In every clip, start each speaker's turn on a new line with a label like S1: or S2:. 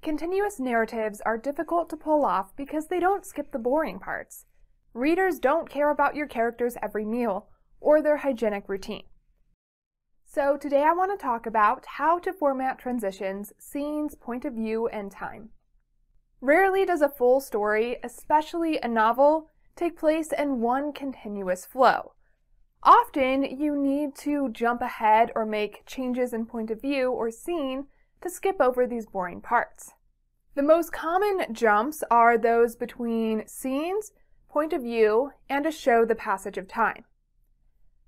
S1: Continuous narratives are difficult to pull off because they don't skip the boring parts. Readers don't care about your characters' every meal or their hygienic routine. So today I want to talk about how to format transitions, scenes, point of view, and time. Rarely does a full story, especially a novel, take place in one continuous flow. Often you need to jump ahead or make changes in point of view or scene to skip over these boring parts. The most common jumps are those between scenes, point of view, and to show the passage of time.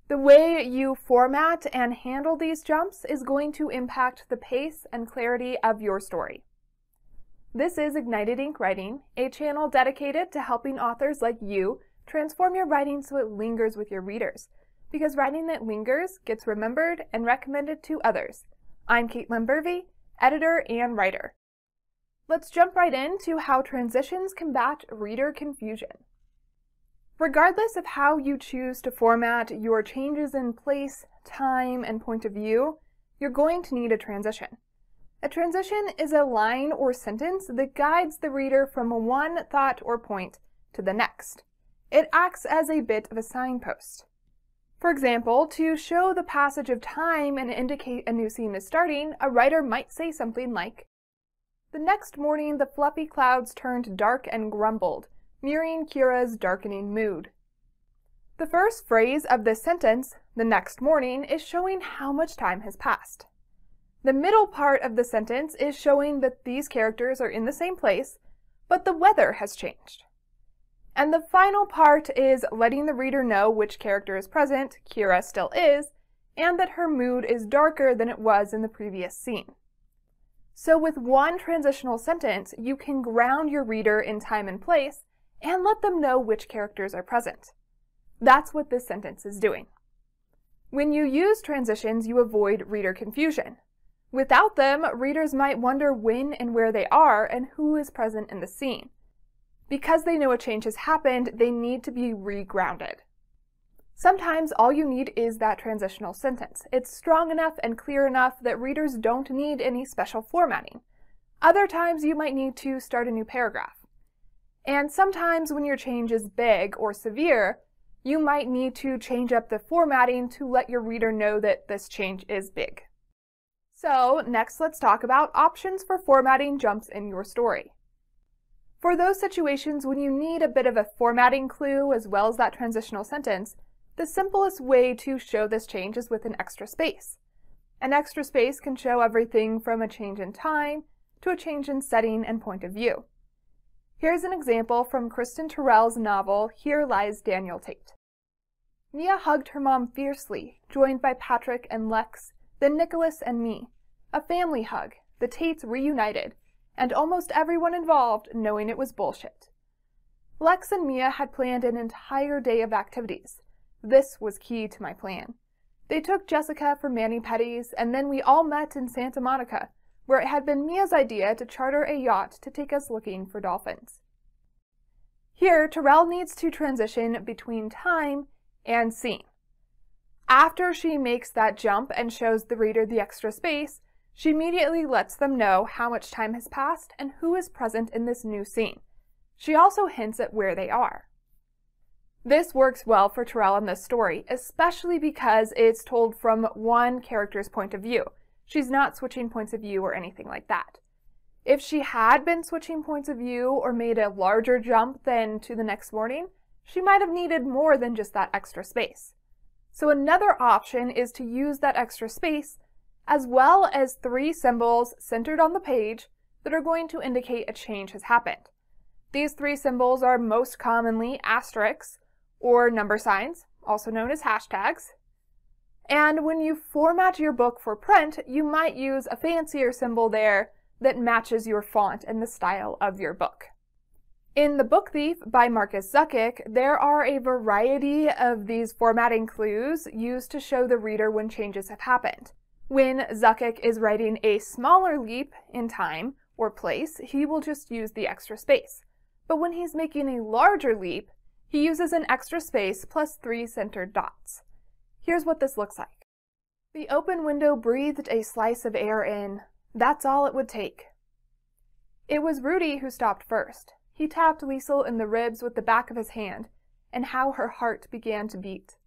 S1: The way you format and handle these jumps is going to impact the pace and clarity of your story. This is Ignited Ink Writing, a channel dedicated to helping authors like you transform your writing so it lingers with your readers, because writing that lingers gets remembered and recommended to others. I'm Caitlin Burvey, editor and writer. Let's jump right into how transitions combat reader confusion. Regardless of how you choose to format your changes in place, time, and point of view, you're going to need a transition. A transition is a line or sentence that guides the reader from one thought or point to the next. It acts as a bit of a signpost. For example, to show the passage of time and indicate a new scene is starting, a writer might say something like, "The next morning the fluffy clouds turned dark and grumbled, mirroring Kira's darkening mood." The first phrase of this sentence, "the next morning," is showing how much time has passed. The middle part of the sentence is showing that these characters are in the same place, but the weather has changed. And the final part is letting the reader know which character is present, Kira still is, and that her mood is darker than it was in the previous scene. So with one transitional sentence, you can ground your reader in time and place and let them know which characters are present. That's what this sentence is doing. When you use transitions, you avoid reader confusion. Without them, readers might wonder when and where they are and who is present in the scene. Because they know a change has happened, they need to be regrounded. Sometimes all you need is that transitional sentence. It's strong enough and clear enough that readers don't need any special formatting. Other times you might need to start a new paragraph. And sometimes when your change is big or severe, you might need to change up the formatting to let your reader know that this change is big. So next, let's talk about options for formatting jumps in your story. For those situations when you need a bit of a formatting clue as well as that transitional sentence, the simplest way to show this change is with an extra space. An extra space can show everything from a change in time to a change in setting and point of view. Here's an example from Kristen Terrell's novel, Here Lies Daniel Tate. Mia hugged her mom fiercely, joined by Patrick and Lex, then Nicholas and me. A family hug, the Tates reunited, and almost everyone involved knowing it was bullshit. Lex and Mia had planned an entire day of activities. This was key to my plan. They took Jessica for mani-pedis, and then we all met in Santa Monica, where it had been Mia's idea to charter a yacht to take us looking for dolphins. Here, Terrell needs to transition between time and scene. After she makes that jump and shows the reader the extra space, she immediately lets them know how much time has passed and who is present in this new scene. She also hints at where they are. This works well for Terrell in this story, especially because it's told from one character's point of view. She's not switching points of view or anything like that. If she had been switching points of view or made a larger jump than to the next morning, she might have needed more than just that extra space. So another option is to use that extra space as well as 3 symbols centered on the page that are going to indicate a change has happened. These 3 symbols are most commonly asterisks or number signs, also known as hashtags. And when you format your book for print, you might use a fancier symbol there that matches your font and the style of your book. In The Book Thief by Marcus Zuckick, there are a variety of these formatting clues used to show the reader when changes have happened. When Zuckick is writing a smaller leap in time or place, he will just use the extra space. But when he's making a larger leap, he uses an extra space plus 3 centered dots. Here's what this looks like. The open window breathed a slice of air in. That's all it would take. It was Rudy who stopped first. He tapped Liesel in the ribs with the back of his hand, and how her heart began to beat.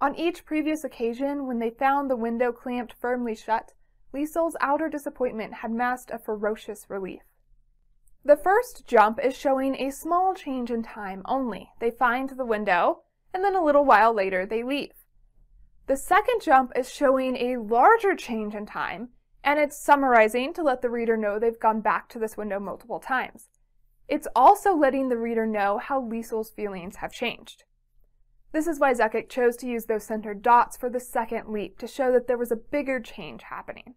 S1: On each previous occasion, when they found the window clamped firmly shut, Liesel's outer disappointment had masked a ferocious relief. The first jump is showing a small change in time only. They find the window, and then a little while later they leave. The second jump is showing a larger change in time, and it's summarizing to let the reader know they've gone back to this window multiple times. It's also letting the reader know how Liesel's feelings have changed. This is why Zuckick chose to use those centered dots for the second leap, to show that there was a bigger change happening.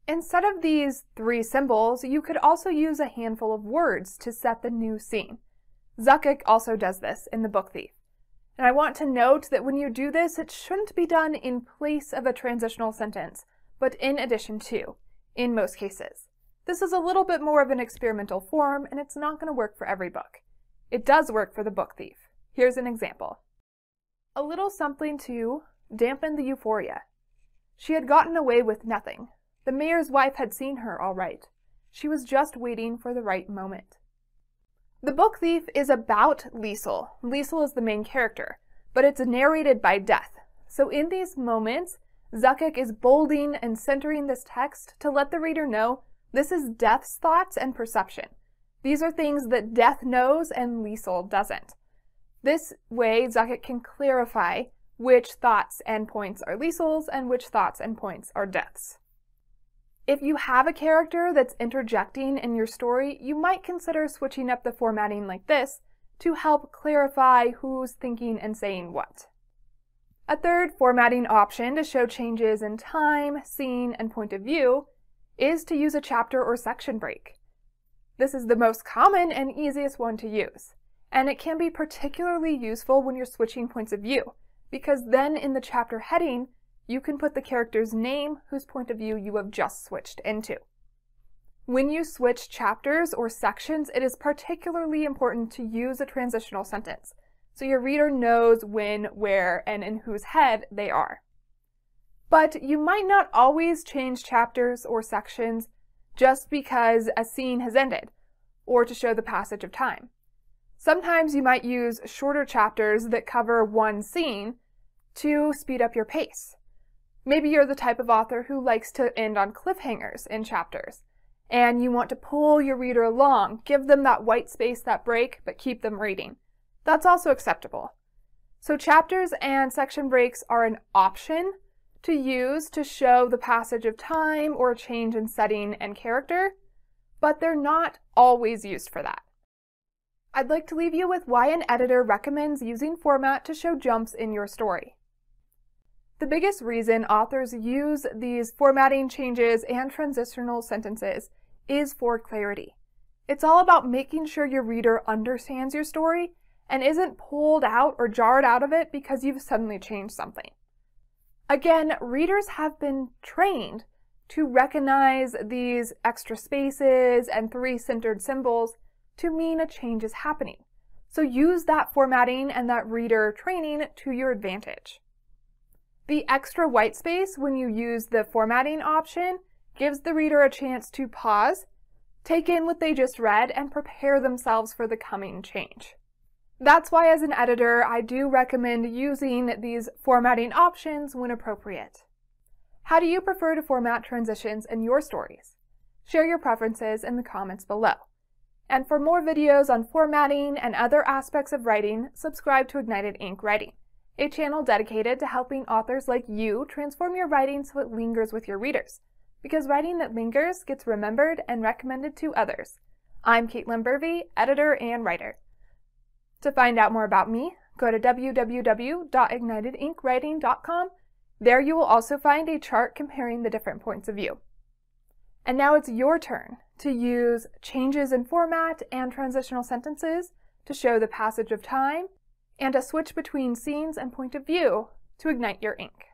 S1: Instead of these 3 symbols, you could also use a handful of words to set the new scene. Zuckick also does this in The Book Thief. And I want to note that when you do this, it shouldn't be done in place of a transitional sentence, but in addition to, in most cases. This is a little bit more of an experimental form, and it's not going to work for every book. It does work for The Book Thief. Here's an example. A little something to dampen the euphoria. She had gotten away with nothing. The mayor's wife had seen her all right. She was just waiting for the right moment. The Book Thief is about Liesel. Liesel is the main character, but it's narrated by Death. So in these moments, Zuckick is bolding and centering this text to let the reader know this is Death's thoughts and perception. These are things that Death knows and Liesel doesn't. This way, Zuckick can clarify which thoughts and points are Liesel's and which thoughts and points are Death's. If you have a character that's interjecting in your story, you might consider switching up the formatting like this to help clarify who's thinking and saying what. A third formatting option to show changes in time, scene, and point of view is to use a chapter or section break. This is the most common and easiest one to use, and it can be particularly useful when you're switching points of view, because then in the chapter heading, you can put the character's name whose point of view you have just switched into. When you switch chapters or sections, it is particularly important to use a transitional sentence, so your reader knows when, where, and in whose head they are. But you might not always change chapters or sections just because a scene has ended, or to show the passage of time. Sometimes you might use shorter chapters that cover one scene to speed up your pace. Maybe you're the type of author who likes to end on cliffhangers in chapters, and you want to pull your reader along, give them that white space, that break, but keep them reading. That's also acceptable. So chapters and section breaks are an option to use to show the passage of time or a change in setting and character, but they're not always used for that. I'd like to leave you with why an editor recommends using format to show jumps in your story. The biggest reason authors use these formatting changes and transitional sentences is for clarity. It's all about making sure your reader understands your story and isn't pulled out or jarred out of it because you've suddenly changed something. Again, readers have been trained to recognize these extra spaces and 3 centered symbols to mean a change is happening. So use that formatting and that reader training to your advantage. The extra white space when you use the formatting option gives the reader a chance to pause, take in what they just read, and prepare themselves for the coming change. That's why as an editor, I do recommend using these formatting options when appropriate. How do you prefer to format transitions in your stories? Share your preferences in the comments below. And for more videos on formatting and other aspects of writing, subscribe to Ignited Ink Writing, a channel dedicated to helping authors like you transform your writing so it lingers with your readers. Because writing that lingers gets remembered and recommended to others. I'm Caitlin Burvey, editor and writer. To find out more about me, go to www.ignitedinkwriting.com. There you will also find a chart comparing the different points of view. And now it's your turn to use changes in format and transitional sentences to show the passage of time and a switch between scenes and point of view to ignite your ink.